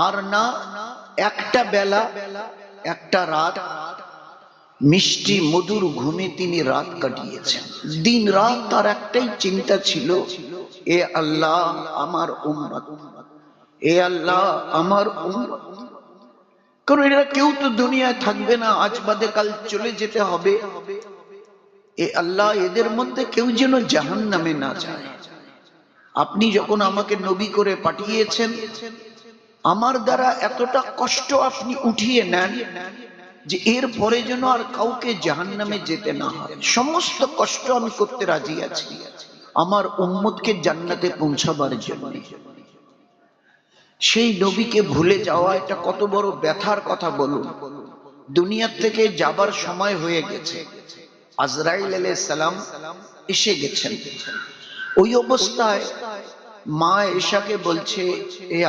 আর না একটা বেলা একটা রাত মিষ্টি মধুর ঘুমে তিনি রাত কাটিয়েছেন। দিন রাত তার একটাই চিন্তা ছিল, এ আল্লাহ আমার উম্মত, এ আল্লাহ আমার উম্মত। কারণ এরা কেউ তো দুনিয়ায় থাকবে না, আজ বাদে কাল চলে যেতে হবে। এ আল্লাহ এদের মধ্যে কেউ যেন জাহান্নামে না যায়। আপনি যখন আমাকে নবী করে পাঠিয়েছেন, আমার দ্বারা এতটা কষ্ট আপনি উঠিয়ে নেন যে এর পরে যেন আর কাউকে জাহান্নামে যেতে না হয়। সমস্ত কষ্ট আমি করতে রাজি আছি আমার উম্মতকে জান্নাতে পৌঁছাবার জন্য। সেই নবীকে ভুলে যাওয়া এটা কত বড় ব্যথার কথা বলুন। দুনিয়ার থেকে যাবার সময় হয়ে গেছে, আজরাইল আলাইহিস সালাম এসে গেছেন। ওই অবস্থায় মা এশাকে বলছে, এ